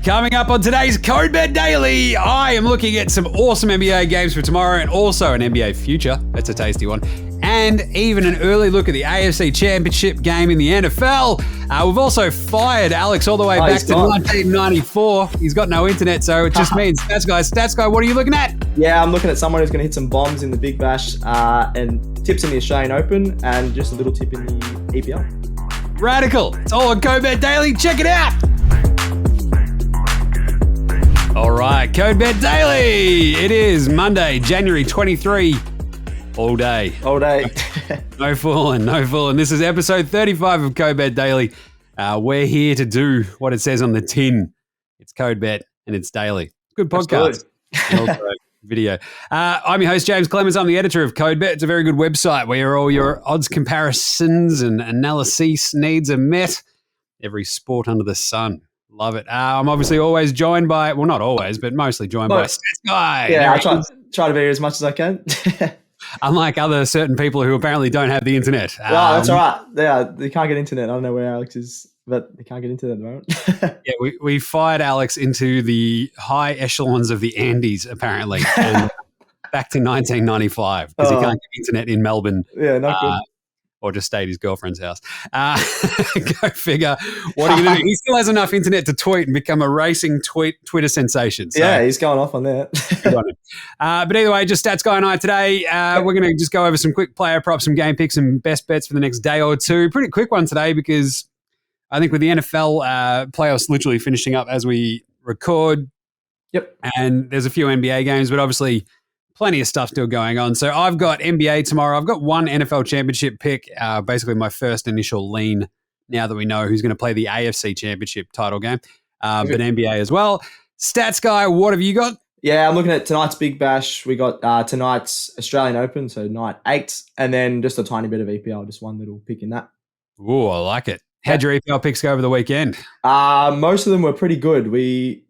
Coming up on today's Code Bet Daily, I am looking at some awesome NBA games for tomorrow and also an NBA future. That's a tasty one. And even an early look at the AFC Championship game in the NFL. We've also fired Alex all the way back to 1994. He's got no internet, so it just means Stats Guy. Stats Guy, what are you looking at? Yeah, I'm looking at someone who's going to hit some bombs in the Big Bash and tips in the Australian Open and just a little tip in the EPL. Radical. It's all on Code Bet Daily. Check it out. All right, Code Bet Daily. It is Monday, January 23. All day. All day. No fooling. This is episode 35 of Code Bet Daily. We're here to do what it says on the tin. It's Code Bet and it's daily. Good podcast. And also video. I'm your host, Jaymz Clements. I'm the editor of Code Bet. It's a very good website where all your odds comparisons and analysis needs are met. Every sport under the sun. Love it. I'm obviously always joined by, well, not always, but mostly joined by Stats Guy. Yeah, I try to be as much as I can. Unlike other certain people who apparently don't have the internet. Well, that's all right. Yeah, they can't get internet. I don't know where Alex is, but they can't get internet at the moment. Yeah, we fired Alex into the high echelons of the Andes, apparently, and back to 1995 because he can't get internet in Melbourne. Yeah, not good. Or just stay at his girlfriend's house. Go figure. What are you going to do? He still has enough internet to tweet and become a racing Twitter sensation. So. Yeah, he's going off on that. But either way, just Stats Guy and I today. We're going to just go over some quick player props, some game picks, and best bets for the next day or two. Pretty quick one today because I think with the NFL playoffs literally finishing up as we record. Yep. And there's a few NBA games, but obviously plenty of stuff still going on. So I've got NBA tomorrow. I've got one NFL championship pick, basically my first initial lean now that we know who's going to play the AFC championship title game, but NBA as well. Stats Guy, what have you got? Yeah, I'm looking at tonight's Big Bash. We got tonight's Australian Open, so night 8, and then just a tiny bit of EPL, just one little pick in that. Ooh, I like it. How'd your EPL picks go over the weekend? Most of them were pretty good.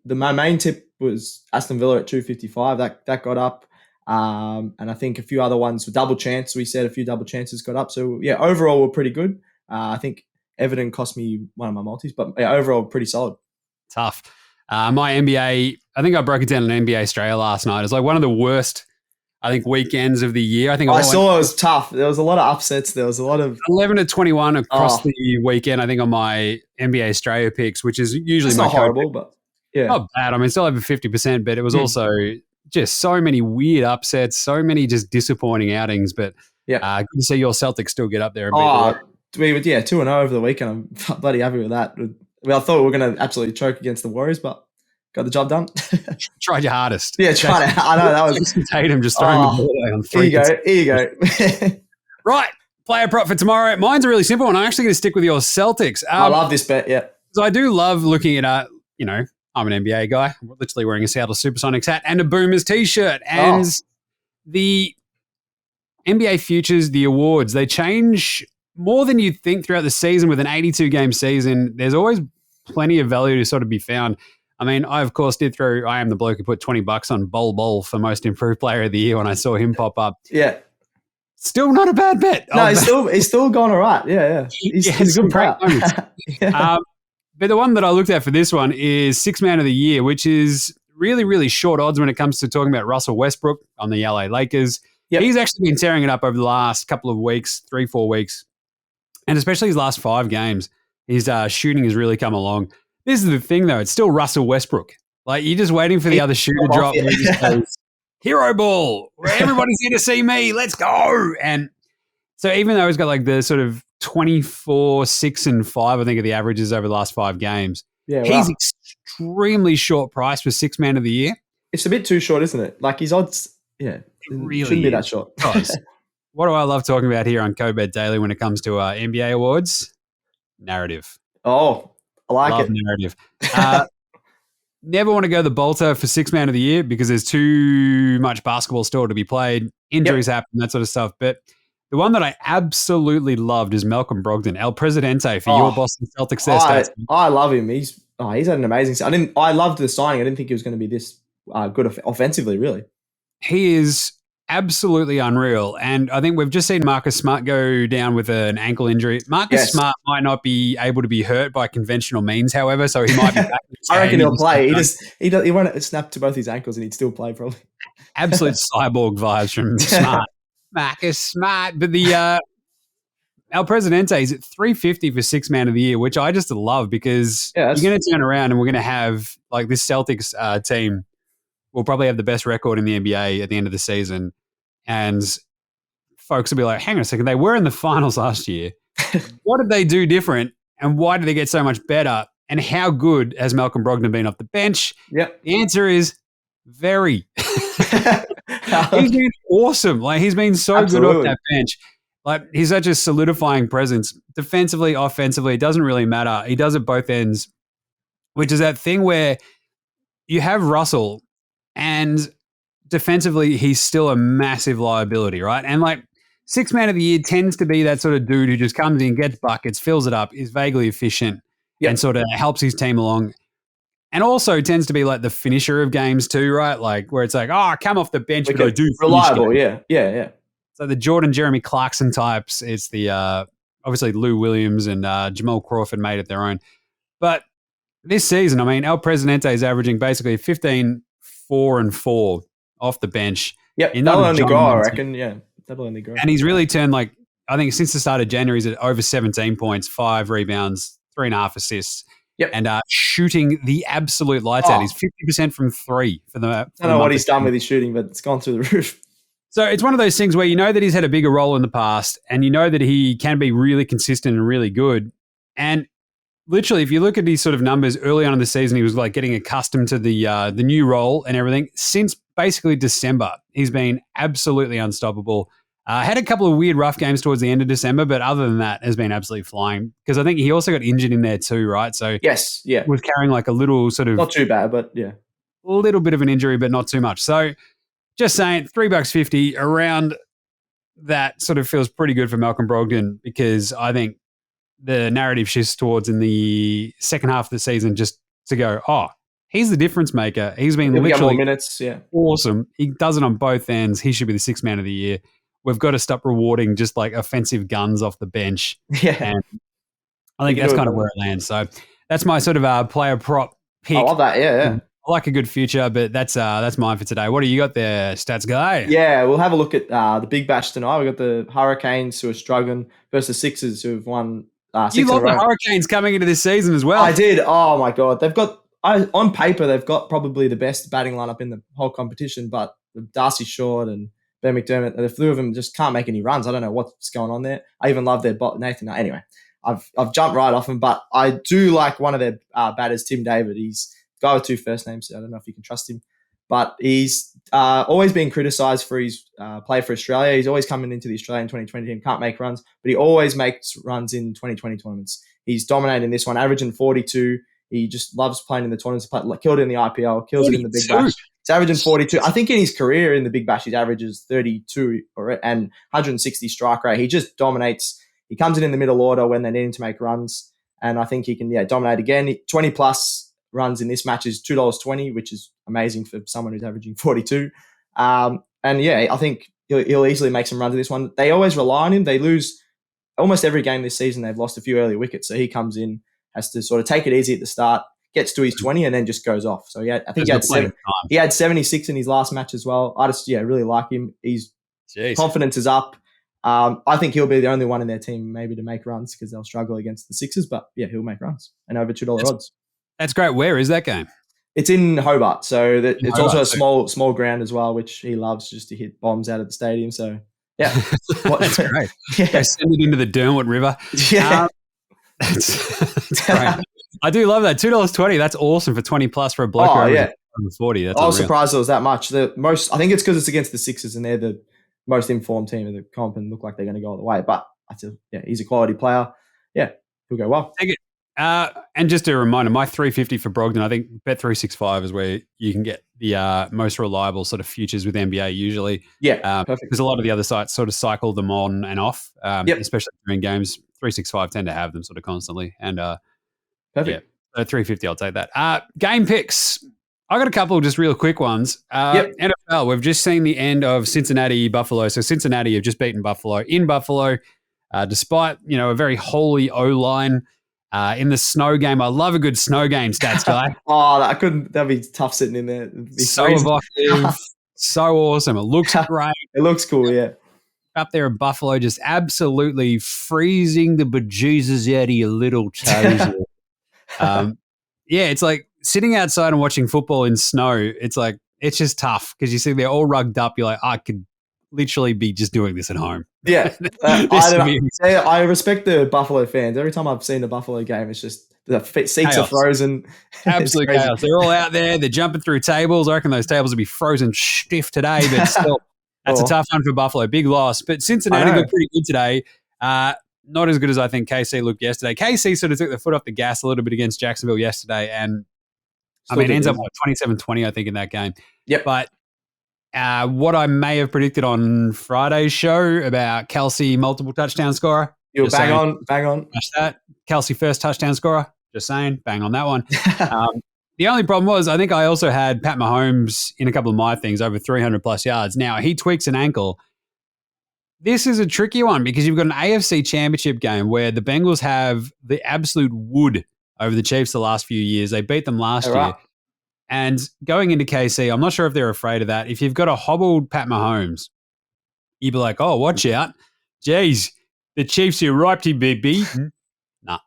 My main tip was Aston Villa at 255. That got up. And I think a few other ones were double chance. We said a few double chances got up. So, yeah, overall, we're pretty good. I think Everton cost me one of my multis, but yeah, overall, pretty solid. Tough. My NBA, I think I broke it down in NBA Australia last night. It's like one of the worst, I think, weekends of the year. I saw it was tough. There was a lot of upsets. There was a lot of 11-21 across the weekend, I think, on my NBA Australia picks, which is usually not horrible, but yeah. Not bad. I mean, still over 50%, but it was also just so many weird upsets, so many just disappointing outings. But good to see your Celtics still get up there. We were 2-0 over the weekend. I'm bloody happy with that. I thought we were going to absolutely choke against the Warriors, but got the job done. Tried your hardest. Yeah, tried it. I know that was Tatum just throwing the ball away on 3. Here you go. Right, player prop for tomorrow. Mine's a really simple one. I'm actually going to stick with your Celtics. I love this bet. Yeah, so I do love looking at I'm an NBA guy. I'm literally wearing a Seattle Supersonics hat and a Boomers t-shirt. And the NBA futures, the awards, they change more than you'd think throughout the season. With an 82-game season, there's always plenty of value to sort of be found. I mean, I, of course, I am the bloke who put $20 on Bol for most improved player of the year when I saw him pop up. Yeah. Still not a bad bet. No, he's still gone all right. Yeah. He's a good player. But the one that I looked at for this one is Sixth Man of the Year, which is really, really short odds when it comes to talking about Russell Westbrook on the LA Lakers. Yep. He's actually been tearing it up over the last couple of weeks, 3-4 weeks, and especially his last 5 games. His shooting has really come along. This is the thing, though. It's still Russell Westbrook. Like, you're just waiting for the other shoe to drop. And he just goes, hero ball. Everybody's here to see me. Let's go. And so even though he's got like the sort of 24, 6, and 5, I think, are the averages over the last 5 games. Yeah, he's extremely short price for Sixth Man of the Year. It's a bit too short, isn't it? Like his odds, it really shouldn't be that short. What do I love talking about here on Code Bet Daily when it comes to NBA awards? Narrative. Oh, I like it. Narrative. Never want to go the bolter for Sixth Man of the Year because there's too much basketball still to be played. Injuries happen, that sort of stuff. But the one that I absolutely loved is Malcolm Brogdon, El Presidente for your Boston Celtics. I love him. He's had an amazing. I loved the signing. I didn't think he was going to be this good offensively. Really, he is absolutely unreal. And I think we've just seen Marcus Smart go down with an ankle injury. Marcus Smart might not be able to be hurt by conventional means, however, so he might be back. I reckon he'll play. He won't snap to both his ankles and he'd still play probably. Absolute cyborg vibes from Smart. Marcus Smart. But the El Presidente is at 350 for sixth man of the year, which I just love because you're going to turn around and we're going to have like this Celtics team will probably have the best record in the NBA at the end of the season. And folks will be like, hang on a second, they were in the finals last year. What did they do different? And why did they get so much better? And how good has Malcolm Brogdon been off the bench? Yep. The answer is very. He's been awesome. Like he's been so good off that bench. Like he's such a solidifying presence. Defensively, offensively, it doesn't really matter. He does it both ends, which is that thing where you have Russell and defensively, he's still a massive liability, right? And like sixth man of the year tends to be that sort of dude who just comes in, gets buckets, fills it up, is vaguely efficient and sort of helps his team along. And also tends to be like the finisher of games too, right? Like where it's like, oh, come off the bench, but I do reliable, yeah. So the Jordan Jeremy Clarkson types, it's the obviously Lou Williams and Jamal Crawford made it their own. But this season, I mean, El Presidente is averaging basically 15, 4 and 4 off the bench. Yep, that'll only go, I reckon. Yeah, that'll only go. And he's really turned like, I think since the start of January, he's at over 17 points, 5 rebounds, 3.5 assists. Yep. And shooting the absolute lights out. He's 50% from 3 for the. I don't know what he's done with his shooting, but it's gone through the roof. So it's one of those things where you know that he's had a bigger role in the past and you know that he can be really consistent and really good. And literally, if you look at these sort of numbers early on in the season, he was like getting accustomed to the new role and everything. Since basically December, he's been absolutely unstoppable. Had a couple of weird rough games towards the end of December, but other than that, has been absolutely flying. Because I think he also got injured in there too, right? So yes, yeah, was carrying like a little sort of not too bad, but yeah, a little bit of an injury, but not too much. So just saying, $3.50 around that sort of feels pretty good for Malcolm Brogdon because I think the narrative shifts towards in the second half of the season just to go, oh, he's the difference maker. He's been literally more minutes, awesome. He does it on both ends. He should be the sixth man of the year. We've got to stop rewarding just like offensive guns off the bench. Yeah. And I think that's kind of where it lands. So that's my sort of player prop pick. I love that. Yeah. I like a good future, but that's mine for today. What do you got there, Stats Guy? Yeah, we'll have a look at the big batch tonight. We've got the Hurricanes who are struggling versus Sixers who have won 6 You love the Hurricanes coming into this season as well. I did. Oh, my God. They've got, on paper, they've got probably the best batting lineup in the whole competition, but Darcy Short and Ben McDermott, the three of them just can't make any runs. I don't know what's going on there. I even love their bot, Nathan. Anyway, I've jumped right off him, but I do like one of their batters, Tim David. He's the guy with 2 first names, so I don't know if you can trust him. But he's always been criticised for his play for Australia. He's always coming into the Australian 2020 team, can't make runs, but he always makes runs in 2020 tournaments. He's dominating this one, averaging 42. He just loves playing in the tournaments. Killed it in the IPL, kills it in the Big Bash. He's averaging 42. I think in his career in the Big Bash, he averages 32 and 160 strike rate. He just dominates. He comes in the middle order when they need him to make runs, and I think he can dominate again. 20-plus runs in this match is $2.20, which is amazing for someone who's averaging 42. And I think he'll easily make some runs in this one. They always rely on him. They lose almost every game this season. They've lost a few early wickets, so he comes in, has to sort of take it easy at the start, gets to his 20 and then just goes off. So I think he had 76 in his last match as well. I just really like him. His confidence is up. I think he'll be the only one in their team maybe to make runs because they'll struggle against the Sixers. But he'll make runs and over $2 odds. That's great. Where is that game? It's in Hobart, so it's also a small ground as well, which he loves just to hit bombs out of the stadium. So that's great. They send it into the Derwent River. Yeah, that's great. I do love that. $2.20. That's awesome for 20 plus for a bloke. Oh, yeah. 40. That's I was surprised it was that much. I think it's because it's against the Sixers and they're the most informed team in the comp and look like they're going to go all the way. But he's a quality player. Yeah, he'll go well. Take it. And just a reminder, my $3.50 for Brogdon, I think Bet365 is where you can get the most reliable sort of futures with NBA usually. Yeah, perfect. Because a lot of the other sites sort of cycle them on and off, especially during games. 365 tend to have them sort of constantly. And perfect. $3.50, I'll take that. Game picks. I got a couple of just real quick ones. NFL, we've just seen the end of Cincinnati, Buffalo. So Cincinnati have just beaten Buffalo in Buffalo, despite, a very holy O-line in the snow game. I love a good snow game, Stats Guy. That'd be tough sitting in there. So evocative, so awesome. It looks great. It looks cool, yeah. Up there in Buffalo, just absolutely freezing the bejesus out of your little toes. It's like sitting outside and watching football in snow. It's like, it's just tough because you see they're all rugged up. You're like, I could literally be just doing this at home. Yeah. I respect the Buffalo fans. Every time I've seen a Buffalo game, it's just the seats chaos. Are frozen. Absolute chaos. They're all out there. They're jumping through tables. I reckon those tables will be frozen stiff today, but still, that's a tough one for Buffalo. Big loss. But Cincinnati looked pretty good today. Not as good as I think KC looked yesterday. KC sort of took the foot off the gas a little bit against Jacksonville yesterday, and ends up 27-20, I think, in that game. Yep. But what I may have predicted on Friday's show about Kelsey multiple touchdown scorer. You're bang on. That. Kelsey first touchdown scorer. Just saying, bang on that one. The only problem was I think I also had Pat Mahomes in a couple of my things over 300 plus yards. Now, he tweaks an ankle. This is a tricky one because you've got an AFC championship game where the Bengals have the absolute wood over the Chiefs the last few years. They beat them last year. And going into KC, I'm not sure if they're afraid of that. If you've got a hobbled Pat Mahomes, you'd be like, oh, watch out. Jeez, the Chiefs are ripe to be beaten. No,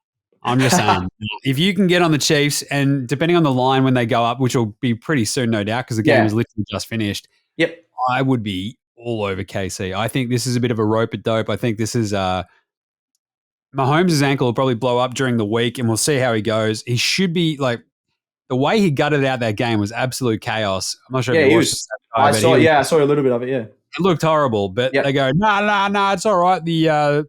I'm just saying. If you can get on the Chiefs, and depending on the line when they go up, which will be pretty soon, no doubt, because the game is literally just finished, I would be all over KC. I think this is a bit of a rope-a-dope. I think this is Mahomes' ankle will probably blow up during the week, and we'll see how he goes. He should be like the way he gutted out that game was absolute chaos. I'm not sure if you watched it. I saw a little bit of it, yeah. It looked horrible, but they go, nah, it's all right. The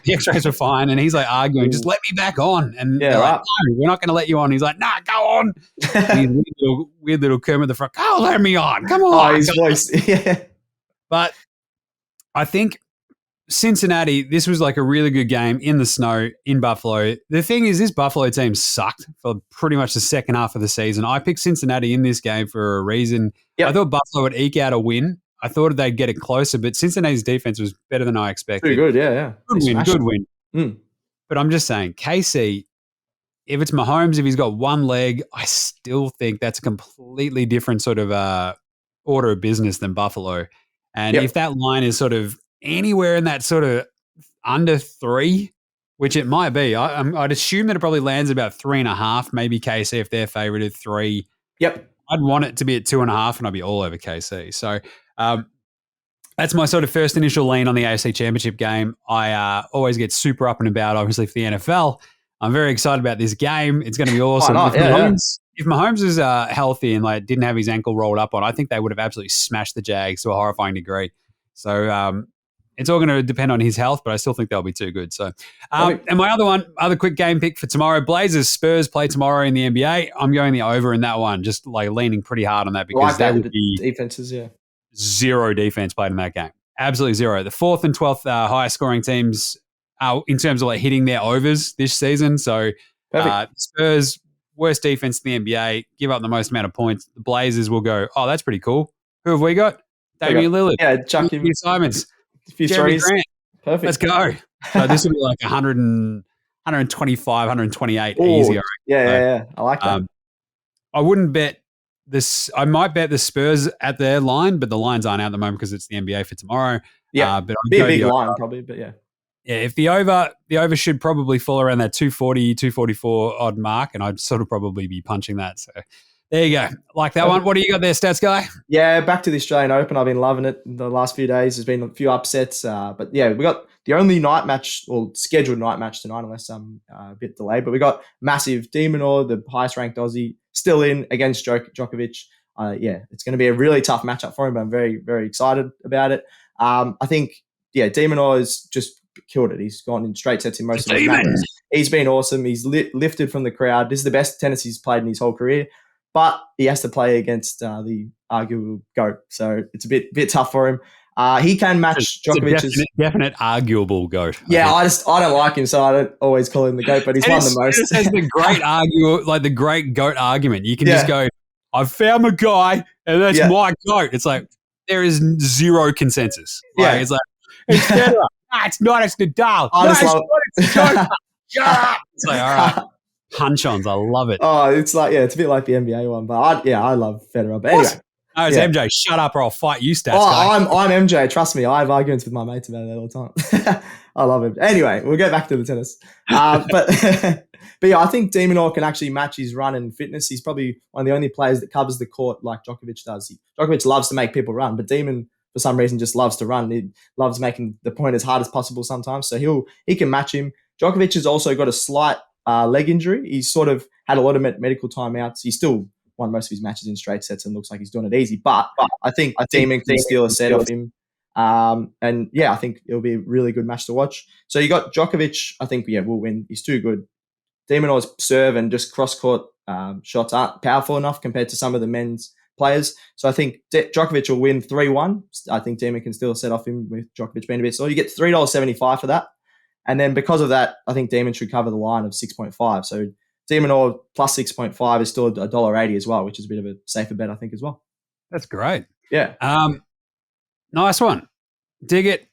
X-rays were fine. And he's like arguing, just let me back on. And they're like, no, we're not going to let you on. He's like, nah, go on. weird little Kermit the Frog. Oh, let me on. Come on. Oh, his voice. Yeah. But I think Cincinnati, this was like a really good game in the snow in Buffalo. The thing is, this Buffalo team sucked for pretty much the second half of the season. I picked Cincinnati in this game for a reason. Yep. I thought Buffalo would eke out a win. I thought they'd get it closer, but Cincinnati's defense was better than I expected. Pretty good, yeah. Good win. But I'm just saying, KC, if it's Mahomes, if he's got one leg, I still think that's a completely different sort of order of business than Buffalo. And if that line is sort of anywhere in that sort of under 3, which it might be, I'd assume that it probably lands about 3.5, maybe KC if they're favorited 3. Yep. I'd want it to be at 2.5, and I'd be all over KC. So that's my sort of first initial lean on the AFC Championship game. I always get super up and about, obviously, for the NFL. I'm very excited about this game. It's going to be awesome. If Mahomes is healthy and like didn't have his ankle rolled up on, I think they would have absolutely smashed the Jags to a horrifying degree. So it's all going to depend on his health, but I still think they'll be too good. So, and my other quick game pick for tomorrow, Blazers Spurs play tomorrow in the NBA. I'm going the over in that one, just like leaning pretty hard on that because there would be defenses, zero defense played in that game. Absolutely zero. The 4th and 12th highest scoring teams in terms of like hitting their overs this season. So Spurs, worst defense in the NBA, give up the most amount of points. The Blazers will go, oh, that's pretty cool. Who have we got? Damian Lillard. Yeah, Chuck him. Simons. Jeremy Grant. Perfect. Let's go. So this will be like 125, 128 easy. Yeah. I like that. I wouldn't bet this. I might bet the Spurs at their line, but the lines aren't out at the moment because it's the NBA for tomorrow. Yeah, but be a big line probably, but yeah. Yeah, if the over should probably fall around that 240, 244 odd mark, and I'd sort of probably be punching that. So there you go. Like that one. What do you got there, Stats Guy? Yeah, back to the Australian Open. I've been loving it the last few days. There's been a few upsets. But yeah, we got the only night match or scheduled night match tonight, unless I'm a bit delayed. But we got massive de Minaur, the highest ranked Aussie, still in against Djokovic. It's going to be a really tough matchup for him, but I'm very, very excited about it. I think, de Minaur has just killed it. He's gone in straight sets in most of his matches. He's been awesome. He's lifted from the crowd. This is the best tennis he's played in his whole career. But he has to play against the arguable GOAT. So it's a bit tough for him. He can match Djokovic's. Definite arguable GOAT. Yeah, I don't like him, so I don't always call him the GOAT, but he's won the most. It has the great GOAT argument. You can just go, I've found my guy, and that's my GOAT. It's like, there is zero consensus. Like, it's like, it's Federer. It's not, it's Nadal. It's GOAT. It's like, all right. Punch-ons. I love it. Oh, it's like, it's a bit like the NBA one, but I love Federer. But anyway. No, it's MJ. Shut up or I'll fight you, Stats Guy. I'm MJ. Trust me. I have arguments with my mates about that all the time. I love him. Anyway, we'll get back to the tennis. But yeah, I think de Minaur can actually match his run and fitness. He's probably one of the only players that covers the court like Djokovic does. Djokovic loves to make people run, but Demon, for some reason, just loves to run. He loves making the point as hard as possible sometimes. So he can match him. Djokovic has also got a slight leg injury. He's sort of had a lot of medical timeouts. He's still won most of his matches in straight sets and looks like he's doing it easy. But I think Demon can steal a set off him. And yeah, I think it'll be a really good match to watch. So you got Djokovic, I think, will win. He's too good. de Minaur's serve and just cross-court shots aren't powerful enough compared to some of the men's players. So I think Djokovic will win 3-1. I think Demon can still set off him with Djokovic being a bit. So you get $3.75 for that. And then because of that, I think Demon should cover the line of 6.5. So de Minaur plus 6.5 is still $1.80 as well, which is a bit of a safer bet, I think, as well. That's great. Yeah. Nice one. Dig it.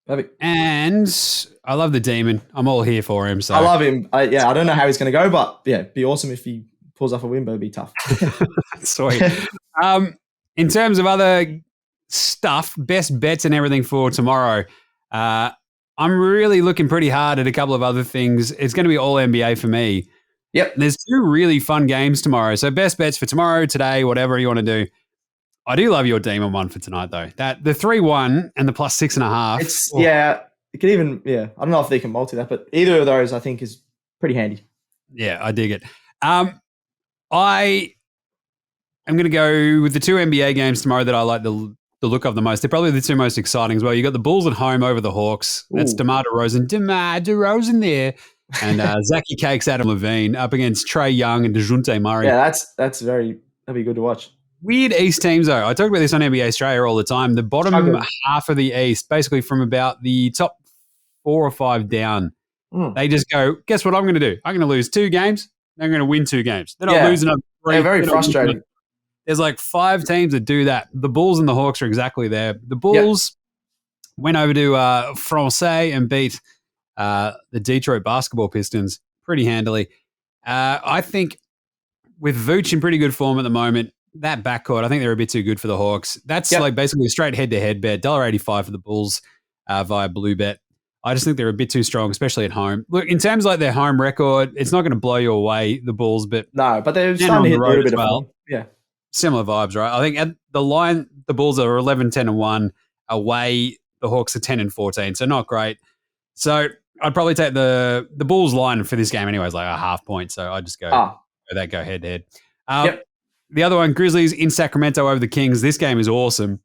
Perfect. And I love the Demon. I'm all here for him. So I love him. I don't know how he's going to go, but it'd be awesome if he pulls off a win, but it'd be tough. Sweet. In terms of other stuff, best bets and everything for tomorrow, I'm really looking pretty hard at a couple of other things. It's going to be all NBA for me. Yep. There's two really fun games tomorrow. So best bets for tomorrow, today, whatever you want to do. I do love your Demon one for tonight, though. That the 3-1 and the plus 6.5. It can even, I don't know if they can multi that, but either of those I think is pretty handy. Yeah, I dig it. I am going to go with the two NBA games tomorrow that I like the look of the most. They're probably the two most exciting as well. You got the Bulls at home over the Hawks. That's DeMar DeRozan there. And Zachy Cakes, Adam Levine up against Trae Young and DeJounte Murray. Yeah, that'd be good to watch. Weird East teams, though. I talk about this on NBA Australia all the time. The bottom half of the East, basically from about the top 4 or 5 down, they just go, guess what I'm going to do? I'm going to lose 2 games. Then I'm going to win 2 games. Then I'll lose another 3. They're very frustrating. There's like 5 teams that do that. The Bulls and the Hawks are exactly there. The Bulls went over to Francais and beat the Detroit basketball Pistons pretty handily. I think with Vooch in pretty good form at the moment, that backcourt, I think they're a bit too good for the Hawks. That's like basically a straight head-to-head bet. $1.85 for the Bulls via Blue Bet. I just think they're a bit too strong, especially at home. Look, in terms of like their home record, it's not going to blow you away, the Bulls, but no, but they're starting to hit a little bit of form. Yeah, similar vibes, right? I think at the line, the Bulls are 11-10-1 away. The Hawks are 10-14, so not great. So I'd probably take the Bulls line for this game anyway, is like a half point. So I just go head to head. The other one, Grizzlies in Sacramento over the Kings. This game is awesome.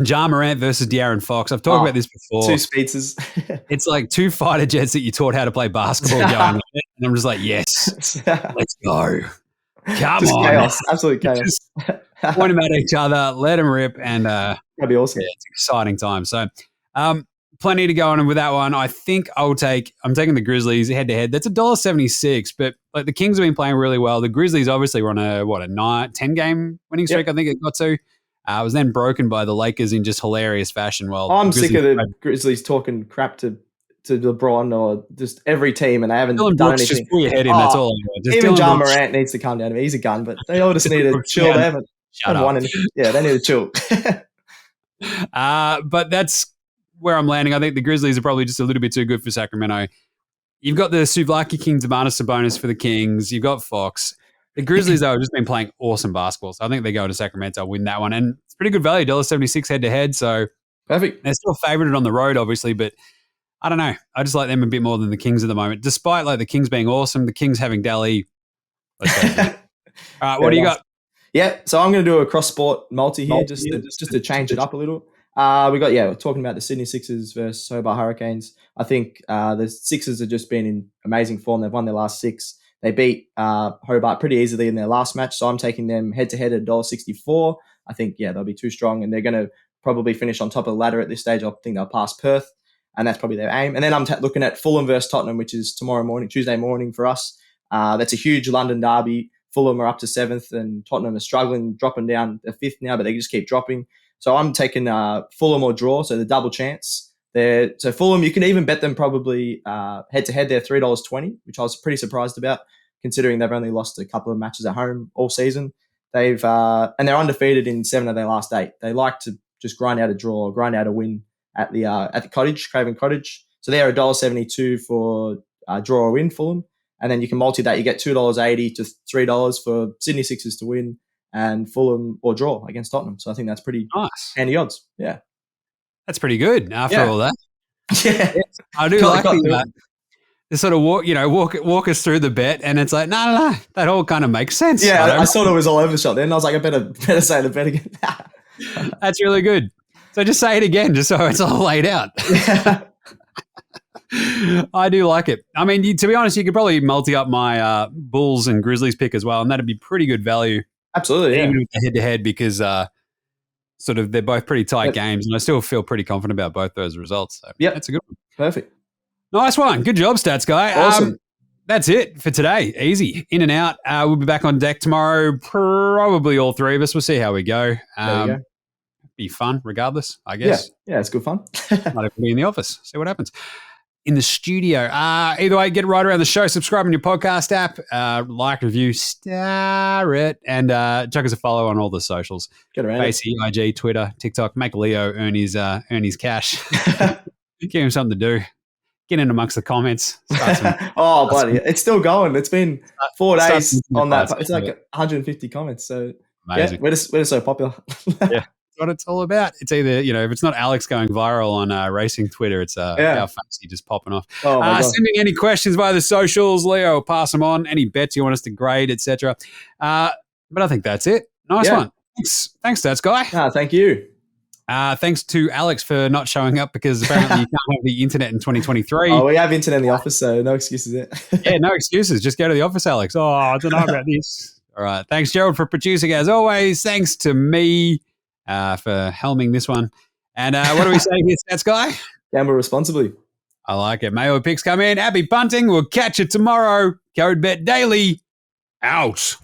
Ja Morant versus De'Aaron Fox. I've talked about this before. 2 speedsers. It's like 2 fighter jets that you taught how to play basketball going with it. And I'm just like, yes, let's go. Come on. Chaos. Absolute chaos. Just point them at each other, let them rip, and that'd be awesome. Yeah, it's an exciting time. So plenty to go on with that one. I think I'm taking the Grizzlies head to head. That's $1.76, but like the Kings have been playing really well. The Grizzlies obviously were on a 10-game winning streak. I think it got to. It was then broken by the Lakers in just hilarious fashion. Well, I'm sick of the Grizzlies talking crap to LeBron or just every team, and they haven't done anything. Just pull your head in. That's all. Even Ja Morant needs to calm down. He's a gun, but they all just need to chill. They haven't won anything. Yeah, they need to chill. But that's where I'm landing. I think the Grizzlies are probably just a little bit too good for Sacramento. You've got the Souvlaki Kings, Domantas Sabonis for the Kings. You've got Fox. The Grizzlies, though, have just been playing awesome basketball. So I think they go to Sacramento, win that one. And it's pretty good value, $1.76 head-to-head. So perfect. They're still favoured on the road, obviously, but I don't know. I just like them a bit more than the Kings at the moment. Despite like the Kings being awesome, the Kings having Delhi. All right, what do you got? Yeah, so I'm going to do a cross-sport multi here just to change it up a little. We're talking about the Sydney Sixers versus Hobart Hurricanes. I think the Sixers have just been in amazing form. They've won their last 6. They beat Hobart pretty easily in their last match, so I'm taking them head-to-head at $1.64. I think, they'll be too strong, and they're going to probably finish on top of the ladder at this stage. I think they'll pass Perth, and that's probably their aim. And then I'm looking at Fulham versus Tottenham, which is tomorrow morning, Tuesday morning for us. That's a huge London derby. Fulham are up to 7th, and Tottenham are struggling, dropping down to 5th now, but they just keep dropping. So I'm taking Fulham or draw, so the double chance. So Fulham, you can even bet them probably head-to-head. They're $3.20, which I was pretty surprised about, considering they've only lost a couple of matches at home all season. And they're undefeated in 7 of their last 8. They like to just grind out a draw, grind out a win at the Cottage, Craven Cottage. So they're $1.72 for draw or win, Fulham. And then you can multi that. You get $2.80 to $3 for Sydney Sixers to win and Fulham or draw against Tottenham. So I think that's pretty nice. Handy odds. Yeah. That's pretty good after all that. Yeah. I do like the sort of walk us through the bet, and it's like, no, that all kind of makes sense. Yeah, I thought it was all over the shop then. I was like, I better say the bet again. That's really good. So just say it again, just so it's all laid out. Yeah. I do like it. I mean, to be honest, you could probably multi up my Bulls and Grizzlies pick as well, and that'd be pretty good value. Absolutely, even with the head-to-head, because sort of they're both pretty tight games, and I still feel pretty confident about both those results. So that's a good one. Perfect. Nice one. Good job, Stats Guy. Awesome. That's it for today. Easy. In and out. We'll be back on deck tomorrow. Probably all three of us. We'll see how we go. There you go. Be fun regardless, I guess. Yeah, it's good fun. Might have to be in the office. See what happens. In the studio. Either way, get right around the show. Subscribe on your podcast app. Like, review, star it, and chuck us a follow on all the socials. Get around Facey, IG, Twitter, TikTok. Make Leo earn his cash. Give him something to do. Get in amongst the comments. Buddy, it's still going. It's been 4 days on that. It's like 150 comments. So amazing. Yeah, we're just so popular. Yeah. What it's all about. It's either, if it's not Alex going viral on racing Twitter, it's our Facey just popping off. Sending any questions via the socials, Leo will pass them on. Any bets you want us to grade, etc. But I think that's it. Nice one. Thanks, Stats Guy. Thank you. Thanks to Alex for not showing up, because apparently you can't have the internet in 2023. Oh, we have internet in the office, so no excuses there. Yeah, no excuses. Just go to the office, Alex. Oh, I don't know about this. All right. Thanks, Gerald, for producing as always. Thanks to me for helming this one. And what do we say here, Stats Guy? Gamble responsibly. I like it. May all picks come in. Happy punting. We'll catch you tomorrow. Code Bet Daily. Out.